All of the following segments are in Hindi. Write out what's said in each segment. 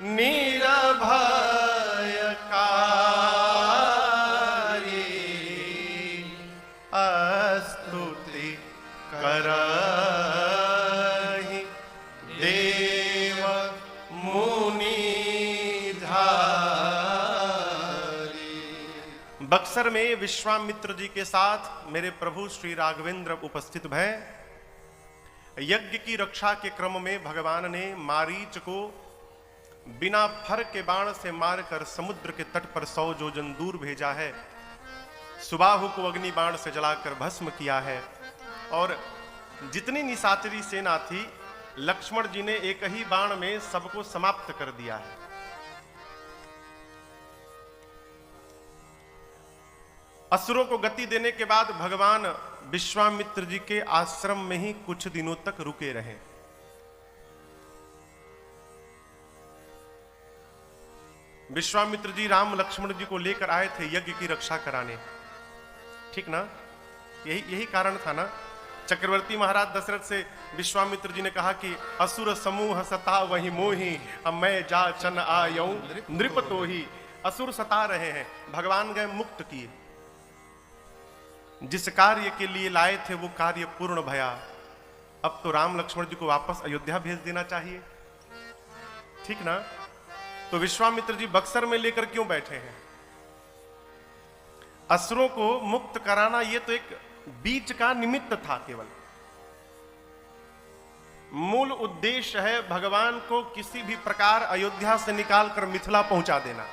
निरभयकारी स्तुति करहि देव मुनि धारी। बक्सर में विश्वामित्र जी के साथ मेरे प्रभु श्री राघवेंद्र उपस्थित भय। यज्ञ की रक्षा के क्रम में भगवान ने मारीच को बिना फर के बाण से मारकर समुद्र के तट पर 100 योजन दूर भेजा है। सुबाहु को अग्नि बाण से जलाकर भस्म किया है और जितनी निशाचरी सेना थी लक्ष्मण जी ने एक ही बाण में सबको समाप्त कर दिया है। असुरों को गति देने के बाद भगवान विश्वामित्र जी के आश्रम में ही कुछ दिनों तक रुके रहे। विश्वामित्र जी राम लक्ष्मण जी को लेकर आए थे यज्ञ की रक्षा कराने, ठीक ना? यही कारण था ना। चक्रवर्ती महाराज दशरथ से विश्वामित्र जी ने कहा कि असुर समूह सता वही मोही, अब मैं जा चन आयऊ नृप तो ही। असुर सता रहे हैं, भगवान गए मुक्त किए। जिस कार्य के लिए लाए थे वो कार्य पूर्ण भया। अब तो राम लक्ष्मण जी को वापस अयोध्या भेज देना चाहिए, ठीक ना? तो विश्वामित्र जी बक्सर में लेकर क्यों बैठे हैं? असुरों को मुक्त कराना ये तो एक बीच का निमित्त था केवल। मूल उद्देश्य है भगवान को किसी भी प्रकार अयोध्या से निकालकर मिथिला पहुंचा देना।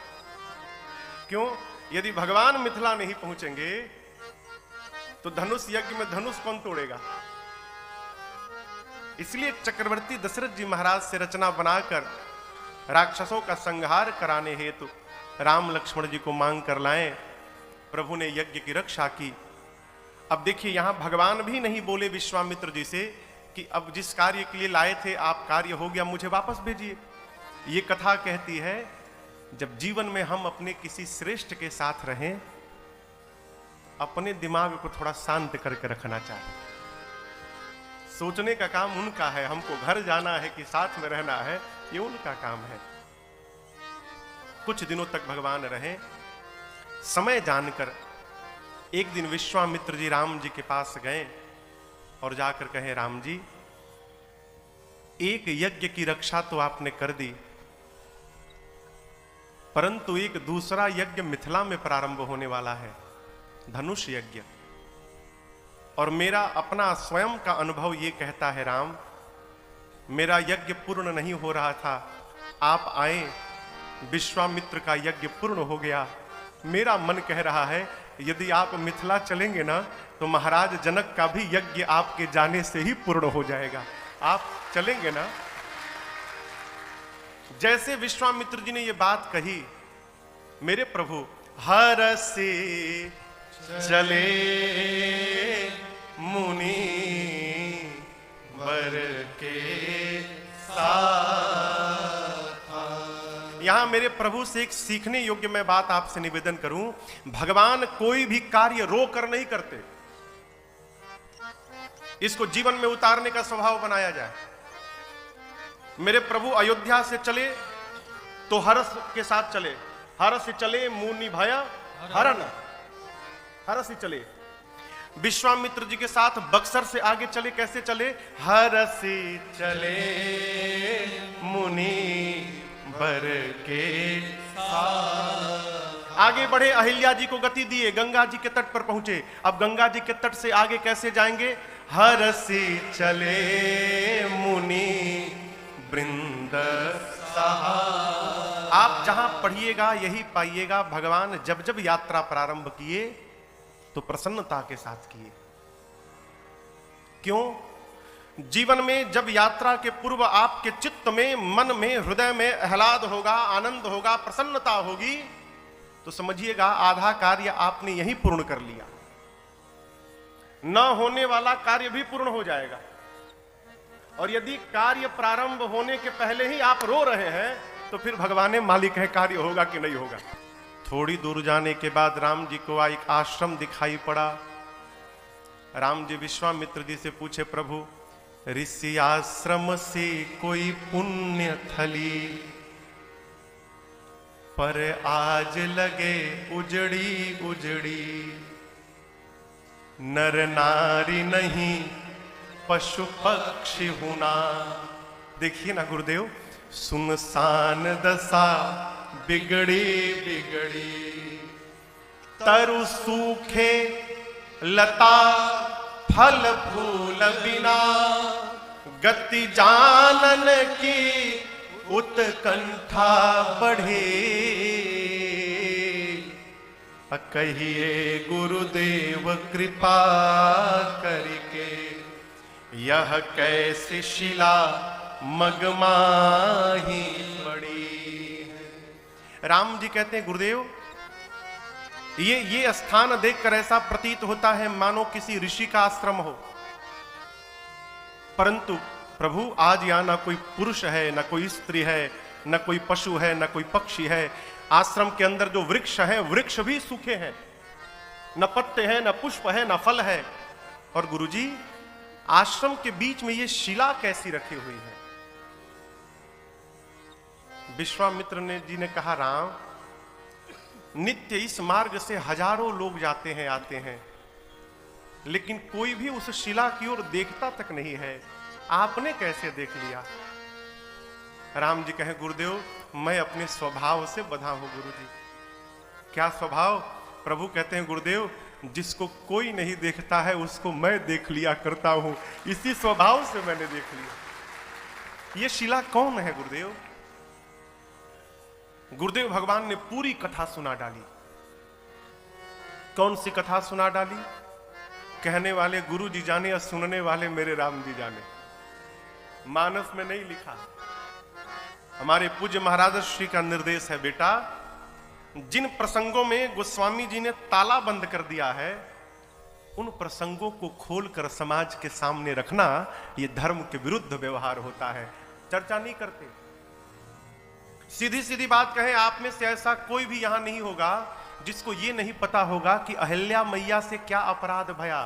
क्यों? यदि भगवान मिथिला नहीं पहुंचेंगे तो धनुष यज्ञ में धनुष कौन तोड़ेगा? इसलिए चक्रवर्ती दशरथ जी महाराज से रचना बनाकर राक्षसों का संहार कराने हेतु राम लक्ष्मण जी को मांग कर लाए। प्रभु ने यज्ञ की रक्षा की। अब देखिए यहां भगवान भी नहीं बोले विश्वामित्र जी से कि अब जिस कार्य के लिए लाए थे आप कार्य हो गया, मुझे वापस भेजिए। ये कथा कहती है जब जीवन में हम अपने किसी श्रेष्ठ के साथ रहें, अपने दिमाग को थोड़ा शांत करके रखना चाहिए। सोचने का काम उनका है, हमको घर जाना है कि साथ में रहना है, ये उनका काम है। कुछ दिनों तक भगवान रहे। समय जानकर एक दिन विश्वामित्र जी राम जी के पास गए और जाकर कहे, राम जी एक यज्ञ की रक्षा तो आपने कर दी, परंतु एक दूसरा यज्ञ मिथिला में प्रारंभ होने वाला है, धनुष यज्ञ। और मेरा अपना स्वयं का अनुभव ये कहता है राम, मेरा यज्ञ पूर्ण नहीं हो रहा था, आप आए, विश्वामित्र का यज्ञ पूर्ण हो गया। मेरा मन कह रहा है यदि आप मिथिला चलेंगे ना तो महाराज जनक का भी यज्ञ आपके जाने से ही पूर्ण हो जाएगा। आप चलेंगे ना? जैसे विश्वामित्र जी ने ये बात कही, मेरे प्रभु हर से चले मुनि वर के साथ। यहां मेरे प्रभु से एक सीखने योग्य मैं बात आपसे निवेदन करूं। भगवान कोई भी कार्य रो कर नहीं करते, इसको जीवन में उतारने का स्वभाव बनाया जाए। मेरे प्रभु अयोध्या से चले तो हर्ष के साथ चले, हर्ष चले मुनि भय हरण, हर्ष चले। विश्वामित्र जी के साथ बक्सर से आगे चले, कैसे चले? हर्ष चले मुनि वर के साथ। आगे बढ़े, अहिल्या जी को गति दिए, गंगा जी के तट पर पहुंचे। अब गंगा जी के तट से आगे कैसे जाएंगे? हर्ष चले मुनि वृंद सहा। आप जहां पढ़िएगा यही पाइएगा, भगवान जब जब यात्रा प्रारंभ किए तो प्रसन्नता के साथ किए। क्यों? जीवन में जब यात्रा के पूर्व आपके चित्त में, मन में, हृदय में आह्लाद होगा, आनंद होगा, प्रसन्नता होगी, तो समझिएगा आधा कार्य आपने यही पूर्ण कर लिया। न होने वाला कार्य भी पूर्ण हो जाएगा। और यदि कार्य प्रारंभ होने के पहले ही आप रो रहे हैं तो फिर भगवान मालिक है, कार्य होगा कि नहीं होगा। थोड़ी दूर जाने के बाद राम जी को एक आश्रम दिखाई पड़ा। राम जी विश्वामित्र जी से पूछे, प्रभु ऋषि आश्रम से कोई पुण्य थली पर आज लगे उजड़ी उजड़ी, नर नारी नहीं पशु पक्षी हुना। देखिए ना गुरुदेव, सुनसान दशा बिगड़ी बिगड़ी, तरु सूखे लता फल फूल बिना, गति जानन की उत्कंठा बढ़े। कहिए गुरुदेव कृपा करके, यह कैसी शिला मगमाही पड़ी है। राम जी कहते हैं गुरुदेव, ये स्थान देखकर ऐसा प्रतीत होता है मानो किसी ऋषि का आश्रम हो, परंतु प्रभु आज यहां ना कोई पुरुष है, ना कोई स्त्री है, ना कोई पशु है, ना कोई पक्षी है। आश्रम के अंदर जो वृक्ष है, वृक्ष भी सूखे हैं, न पत्ते हैं, न पुष्प है, न फल है। और गुरुजी, आश्रम के बीच में ये शिला कैसी रखी हुई है? विश्वामित्र जी ने कहा, राम, नित्य इस मार्ग से हजारों लोग जाते हैं आते हैं, लेकिन कोई भी उस शिला की ओर देखता तक नहीं है, आपने कैसे देख लिया? राम जी कहे, गुरुदेव, मैं अपने स्वभाव से बंधा हूं गुरुजी। क्या स्वभाव? प्रभु कहते हैं, गुरुदेव, जिसको कोई नहीं देखता है उसको मैं देख लिया करता हूं, इसी स्वभाव से मैंने देख लिया। ये शिला कौन है गुरुदेव? गुरुदेव भगवान ने पूरी कथा सुना डाली। कौन सी कथा सुना डाली? कहने वाले गुरु जी जाने और सुनने वाले मेरे राम जी जाने। मानस में नहीं लिखा, हमारे पूज्य महाराज श्री का निर्देश है, बेटा, जिन प्रसंगों में गोस्वामी जी ने ताला बंद कर दिया है, उन प्रसंगों को खोलकर समाज के सामने रखना यह धर्म के विरुद्ध व्यवहार होता है। चर्चा नहीं करते। सीधी सीधी बात कहें, आप में से ऐसा कोई भी यहां नहीं होगा जिसको यह नहीं पता होगा कि अहिल्या मैया से क्या अपराध भया।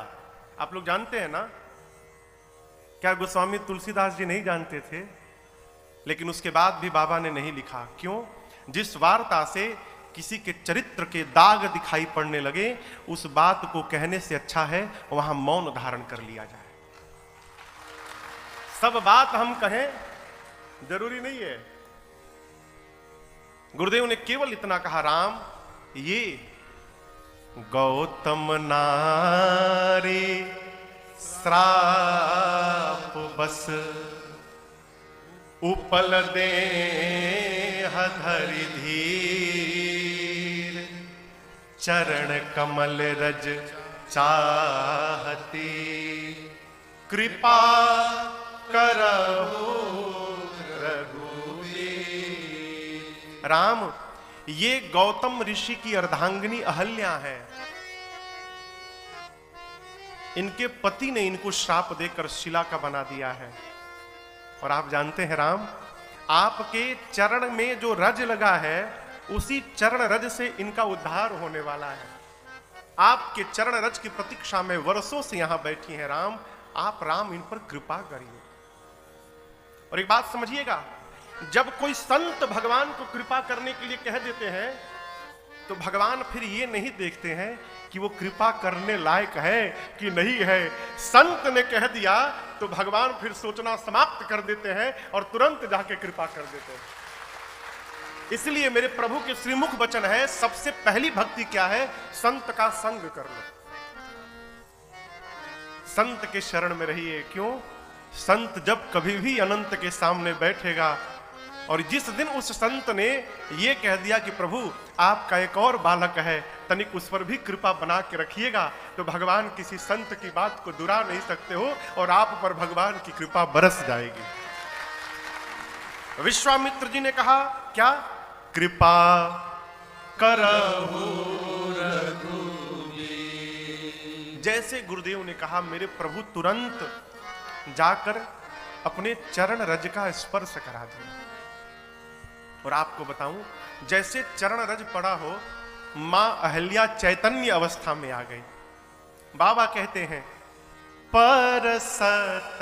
आप लोग जानते हैं ना? क्या गोस्वामी तुलसीदास जी नहीं जानते थे? लेकिन उसके बाद भी बाबा ने नहीं लिखा। क्यों? जिस वार्ता से किसी के चरित्र के दाग दिखाई पड़ने लगे, उस बात को कहने से अच्छा है वहां मौन धारण कर लिया जाए। सब बात हम कहें जरूरी नहीं है। गुरुदेव ने केवल इतना कहा, राम, ये गौतम नारी श्राप बस, उपल दे धरि धीर, चरण कमल रज चाहती, कृपा करहु रघुवीर। राम, ये गौतम ऋषि की अर्धांगिनी अहल्या है। इनके पति ने इनको श्राप देकर शिला का बना दिया है। और आप जानते हैं राम, आपके चरण में जो रज लगा है, उसी चरण रज से इनका उद्धार होने वाला है। आपके चरण रज की प्रतीक्षा में वर्षों से यहां बैठी हैं राम। आप राम इन पर कृपा करिए। और एक बात समझिएगा, जब कोई संत भगवान को कृपा करने के लिए कह देते हैं, तो भगवान फिर ये नहीं देखते हैं कि वो कृपा करने लायक है कि नहीं है। संत ने कह दिया तो भगवान फिर सोचना समाप्त कर देते हैं और तुरंत जाके कृपा कर देते हैं। इसलिए मेरे प्रभु के श्रीमुख वचन है, सबसे पहली भक्ति क्या है? संत का संग कर लो, संत के शरण में रहिए। क्यों? संत जब कभी भी अनंत के सामने बैठेगा, और जिस दिन उस संत ने ये कह दिया कि प्रभु आपका एक और बालक है, तनिक उस पर भी कृपा बना के रखिएगा, तो भगवान किसी संत की बात को दुरा नहीं सकते हो और आप पर भगवान की कृपा बरस जाएगी। विश्वामित्र जी ने कहा, क्या? कृपा करहु रघुवीर। जैसे गुरुदेव ने कहा, मेरे प्रभु तुरंत जाकर अपने चरण रज का स्पर्श करा दिया। और आपको बताऊं, जैसे चरण रज पड़ा हो, मां अहल्या चैतन्य अवस्था में आ गई। बाबा कहते हैं, परसत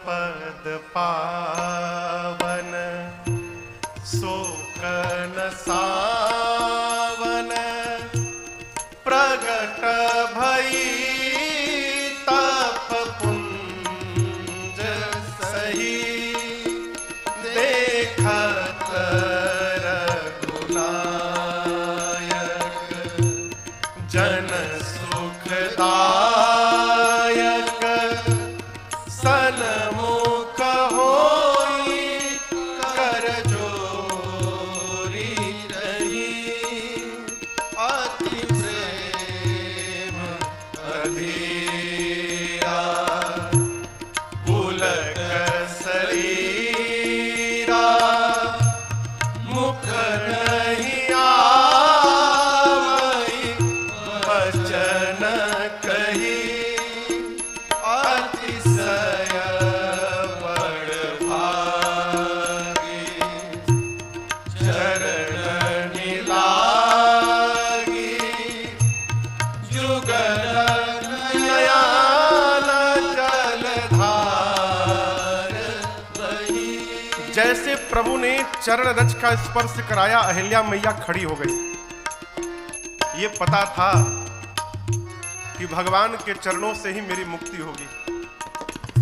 पद पावन शोकन सावन प्रगट भई तप पुंज सही देखत रघुनायक जन सुखदायक सन्मुख होई कर जोरी रही अति प्रेम अधीरा पुलक शरीरा मुख नहीं आवई वचन कही अतिशय बड़ भागी चरण लागी जुगल नयन जलधार बही। जैसे प्रभु ने चरण रज का स्पर्श कराया, अहिल्या मैया खड़ी हो गई। ये पता था कि भगवान के चरणों से ही मेरी मुक्ति होगी।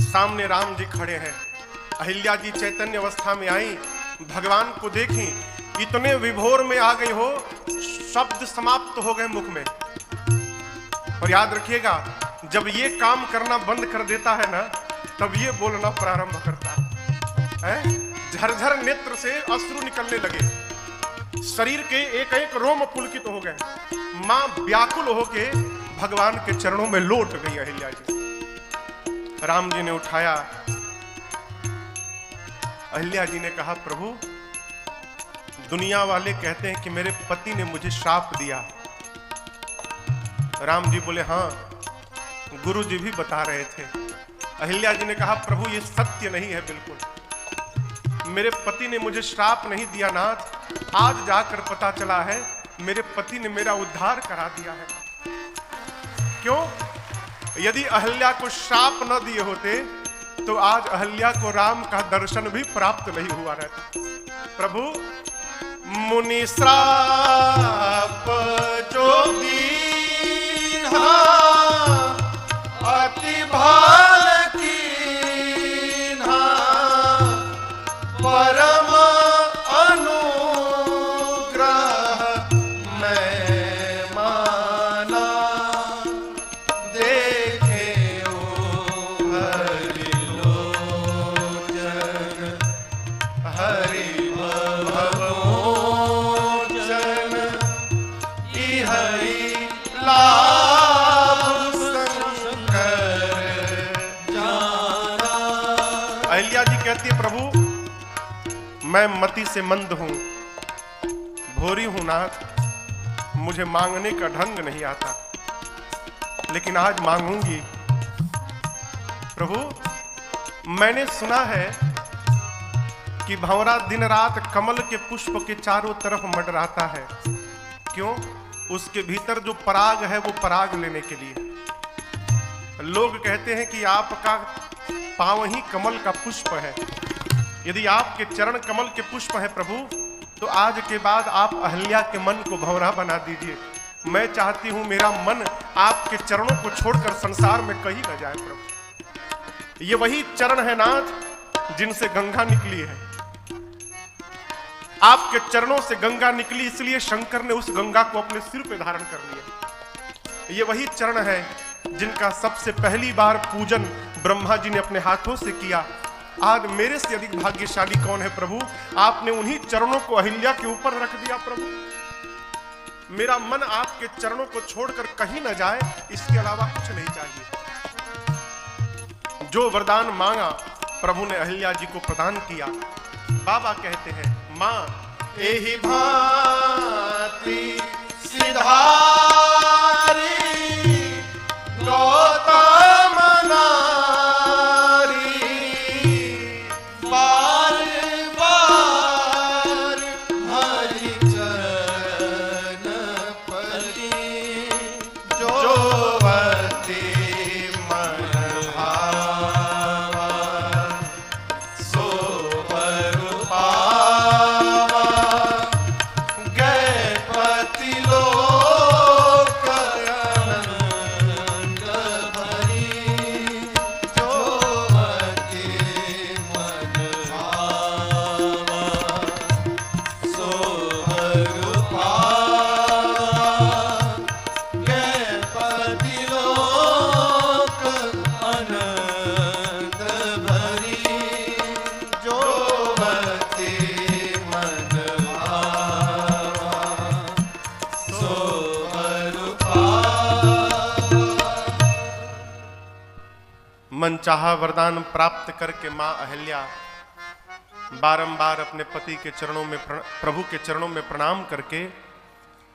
सामने राम जी खड़े हैं, अहिल्या जी चैतन्य अवस्था में आई, भगवान को देखी, इतने विभोर में आ गई हो, शब्द समाप्त हो गए मुख में। और याद रखिएगा, जब ये काम करना बंद कर देता है ना, तब ये बोलना प्रारंभ करता है। झरझर नेत्र से अश्रु निकलने लगे, शरीर के एक एक रोम पुलकित हो गए। मां व्याकुल होके भगवान के चरणों में लौट गई अहिल्या जी। राम जी ने उठाया, अहिल्या जी ने कहा, प्रभु दुनिया वाले कहते हैं कि मेरे पति ने मुझे श्राप दिया। राम जी बोले, हाँ गुरु जी भी बता रहे थे। अहिल्या जी ने कहा, प्रभु ये सत्य नहीं है बिल्कुल, मेरे पति ने मुझे श्राप नहीं दिया नाथ, आज जाकर पता चला है मेरे पति ने मेरा उद्धार करा दिया है। क्यों? यदि अहिल्या को श्राप न दिए होते तो आज अहिल्या को राम का दर्शन भी प्राप्त नहीं हुआ रहता। प्रभु मुनि श्राप जो दीन्हा अति भाल कीन्हा परम अनुग्रह मैं माना देखे ओ हरि लोचन हरि भवोचन इहरि लाभ शंकर जाना। अहिल्या जी कहती है, प्रभु मैं मति से मंद हूं, भोरी हूं नाथ, मुझे मांगने का ढंग नहीं आता, लेकिन आज मांगूंगी। प्रभु मैंने सुना है कि भंवरा दिन रात कमल के पुष्प के चारों तरफ मंडराता है। क्यों? उसके भीतर जो पराग है वो पराग लेने के लिए। लोग कहते हैं कि आपका पांव ही कमल का पुष्प है। यदि आपके चरण कमल के पुष्प है प्रभु, तो आज के बाद आप अहिल्या के मन को भंवरा बना दीजिए। मैं चाहती हूं मेरा मन आपके चरणों को छोड़कर संसार में कहीं न जाए प्रभु। ये वही चरण है नाथ जिनसे गंगा निकली है। आपके चरणों से गंगा निकली, इसलिए शंकर ने उस गंगा को अपने सिर पे धारण कर लिया। ये वही चरण है जिनका सबसे पहली बार पूजन ब्रह्मा जी ने अपने हाथों से किया। आज मेरे से अधिक भाग्यशाली कौन है प्रभु? आपने उन्हीं चरणों को अहिल्या के ऊपर रख दिया प्रभु। मेरा मन आपके चरणों को छोड़कर कहीं न जाए, इसके अलावा कुछ नहीं चाहिए। जो वरदान मांगा प्रभु ने अहिल्या जी को प्रदान किया। बाबा कहते हैं, मां एहि भांति सिधारी गौतम नारी बार बार हरि चरण परी जोवती मन भावा सो वर पावा मनचाहा वरदान प्राप्त करके मां अहिल्या बारंबार अपने पति के चरणों में प्रभु के चरणों में प्रणाम करके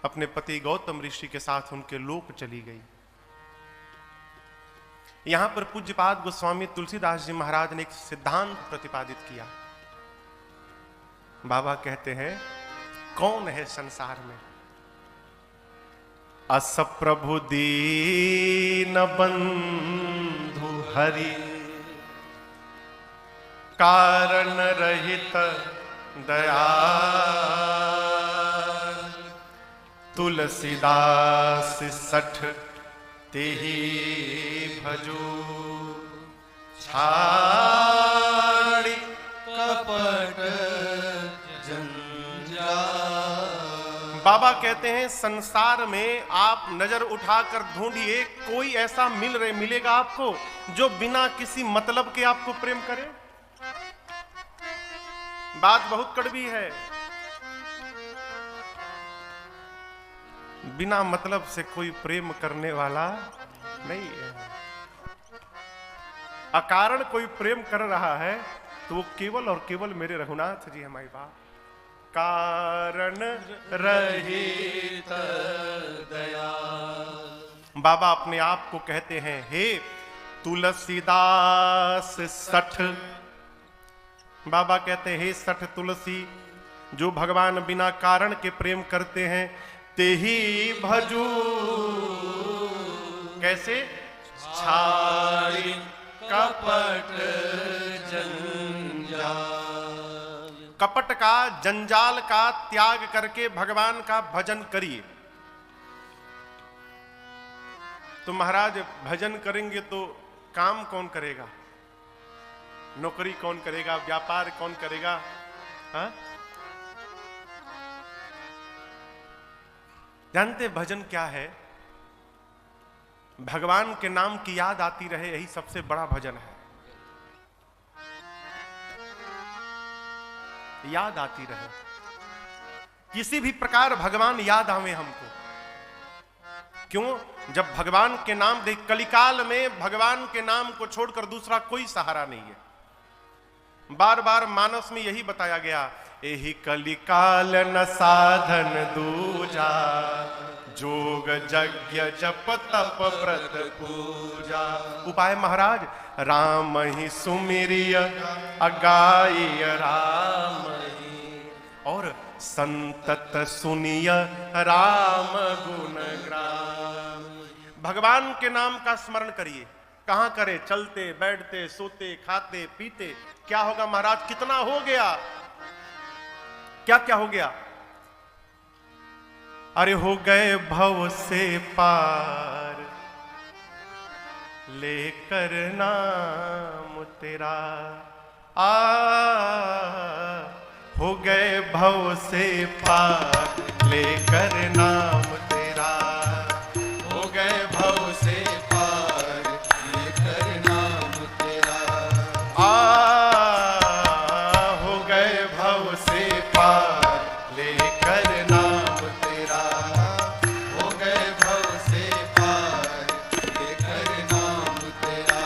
अपने पति गौतम ऋषि के साथ उनके लोक चली गई। यहां पर पूज्यपाद गोस्वामी तुलसीदास जी महाराज ने एक सिद्धांत प्रतिपादित किया। बाबा कहते हैं, कौन है संसार में? अस प्रभु दीन बंधु हरि, कारण रहित दयाल, तुलसीदास सठ तेहि भजो, छाड़ी कपट जंजाल। बाबा कहते हैं, संसार में आप नजर उठाकर ढूंढिए, कोई ऐसा मिलेगा आपको जो बिना किसी मतलब के आपको प्रेम करे। बात बहुत कड़वी है। बिना मतलब से कोई प्रेम करने वाला नहीं है। अकारण कोई प्रेम कर रहा है तो वो केवल और केवल मेरे रघुनाथ जी हमारी बात। कारण रहित दयाल। बाबा अपने आप को कहते हैं, हे तुलसीदास सठ। बाबा कहते हैं, हे सठ तुलसी, जो भगवान बिना कारण के प्रेम करते हैं, तेहि भजू। कैसे? छाड़ी कपट जंजाल। कपट का, जंजाल का त्याग करके भगवान का भजन करिए। तो महाराज भजन करेंगे तो काम कौन करेगा? नौकरी कौन करेगा? व्यापार कौन करेगा? हा? जानते भजन क्या है? भगवान के नाम की याद आती रहे, यही सबसे बड़ा भजन है। याद आती रहे, किसी भी प्रकार भगवान याद आवे हमको। क्यों? जब भगवान के नाम देख, कलिकाल में भगवान के नाम को छोड़कर दूसरा कोई सहारा नहीं है। बार बार मानस में यही बताया गया, एहि कलिकाल न साधन दूजा, जोग यज्ञ जप तप व्रत पूजा। उपाय महाराज, राम ही सुमिरिय अगाइय राम ही, और संतत सुनिय राम गुण ग्राम। भगवान के नाम का स्मरण करिए। कहां करे? चलते बैठते सोते खाते पीते। क्या होगा महाराज? कितना हो गया? क्या क्या हो गया? अरे हो गए भव से पार, लेकर नाम तेरा। हो गए भव से पार, लेकर नाम तेरा। हो गए भव से पार, लेकर नाम तेरा। हो गए भव से पार, लेकर नाम तेरा। हो गए भव से पार, लेकर नाम तेरा।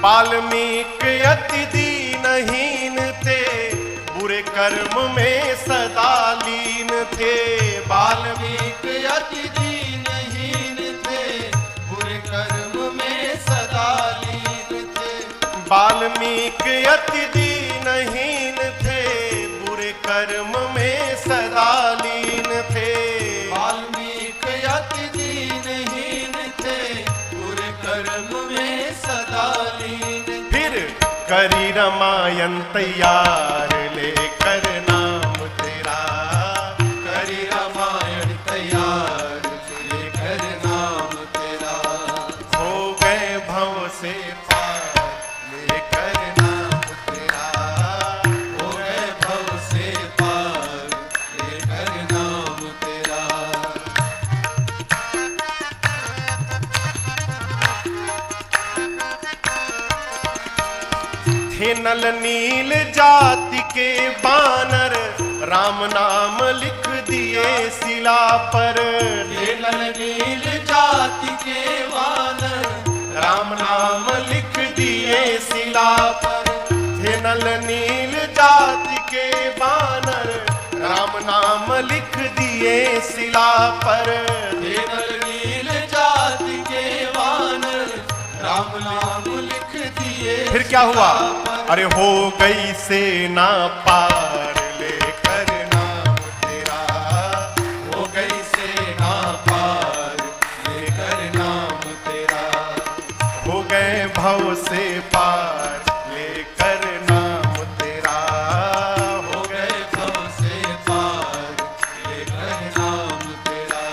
वाल्मीकि अति दीनहीन थे, बुरे कर्म में सदा लीन थे। वाल्मीकि अति दीनहीन थे, बुरे कर्म में सदा लीन थे। वाल्मीकि अति दीनहीन थे, बुरे कर्म में सदा लीन थे। वाल्मीकि अति दीनहीन थे, बुरे कर्म में सदा लीन। फिर करी रामायण तैयार, लेकर नाम तेरा। करी रामायण तैयार, लेकर नाम तेरा। हो गए भव से पार, लेकर नाम तेरा। हो गए भव से पार, लेकर नाम तेरा। थे नल नील जाति के बानर, राम नाम लिख दिए शिला पर, थे नल नील जाति के वानर, राम नाम लिख दिए शिला पर। थे नल नील जाति के वानर, राम नाम लिख दिए शिला पर। थे नल नील जाति के वानर, राम नाम लिख दिए। फिर क्या हुआ? अरे हो गई सेना पार लेकर नाम तेरा, हो गई सेना पार लेकर नाम तेरा, हो गए भव से पार लेकर नाम तेरा, हो गए भव से पार लेकर नाम तेरा।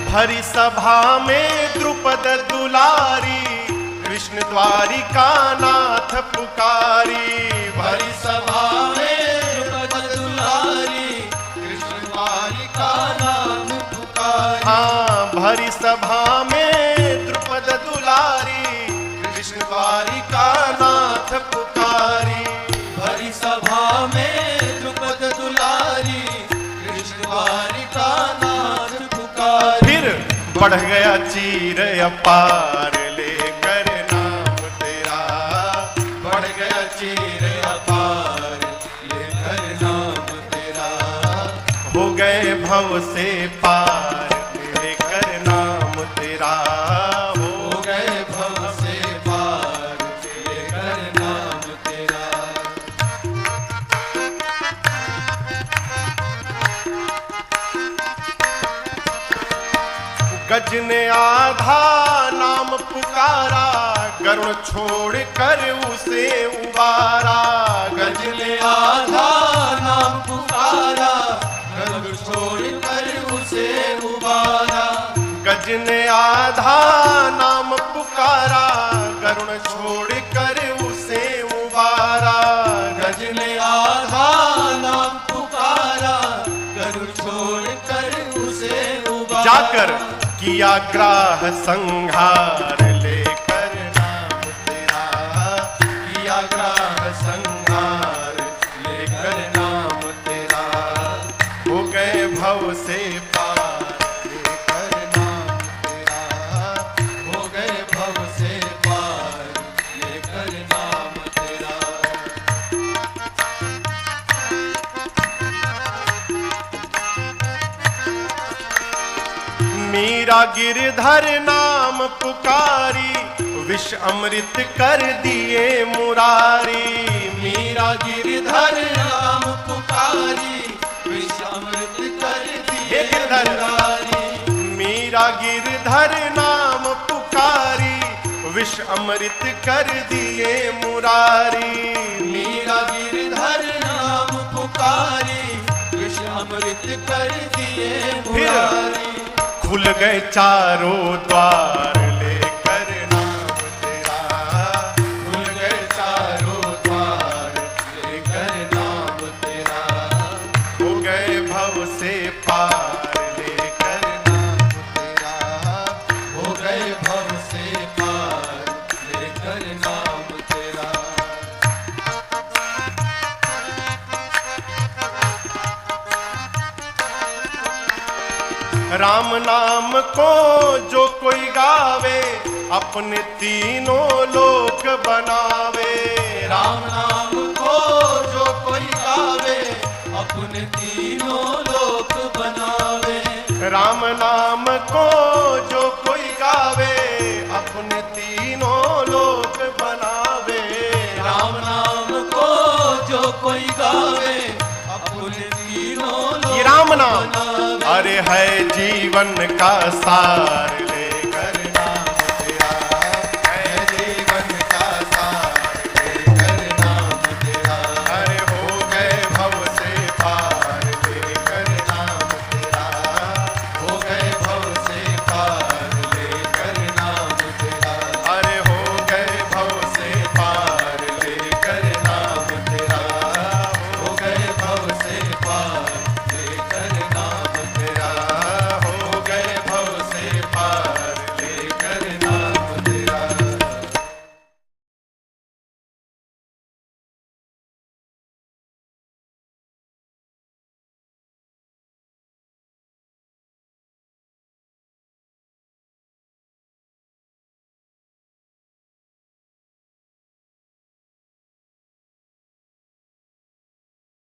भरी सभा में द्रुपद दुलारी, कृष्ण द्वारिका नाथ पुकारी। भरी सभा में द्रुपद दुलारी, कृष्ण द्वारिका नाथ पुकारी। हाँ, भरी सभा में द्रुपद दुलारी, कृष्ण द्वारिका नाथ पुकारी। भरी सभा में द्रुपद दुलारी, कृष्ण द्वारिका नाथ पुकारी। फिर बढ़ गया चीर अपार लेकर नाम तेरा, बढ़ गया चीर अपार लेकर नाम तेरा, हो गए भव से पार लेकर नाम तेरा, हो गए भव से पार लेकर नाम तेरा। गज ने आधा नाम पुकारा, गरुण छोड़ कर उसे उबारा। गज ने आधा नाम पुकारा, गरुड़ छोड़ कर उसे उबारा। गज ने आधा नाम पुकारा, गरुण छोड़ कर उसे उबारा। गज ने आधा नाम पुकारा, गरुड़ छोड़ कर उसे उबारा। जाकर किया ग्राह संहार लेकर नाम तेरा, किया ग्राह संहार लेकर नाम तेरा, हो गए भव से पार लेकर नाम तेरा, हो गए भव से पार लेकर नाम तेरा। मीरा गिरधर नाम पुकारी, विष अमृत कर दिए मुरारी। मीरा गिरधर नाम पुकारी, विष अमृत कर दिए गिरधर। मुरारी। मीरा गिरधर नाम पुकारी, विष अमृत कर दिए मुरारी। मीरा गिरधर नाम पुकारी, विष अमृत कर दिए मुरारी। खुल गए चारों द्वार लेकर नाम तेरा, खुल गए चारों द्वार लेकर नाम तेरा, हो गए भव से पार लेकर नाम तेरा। हो गए भव से पार लेकर नाम तेरा। राम नाम को जो कोई गावे, अपने तीनों लोक बनावे। राम नाम को जो कोई गावे, अपने तीनों लोक बनावे। राम नाम को जो कोई गावे, अपने तीनों लोक बनावे। राम नाम को जो कोई गावे, अपने तीनों लोक ये राम नाम बनावे। अरे है जीवन का सार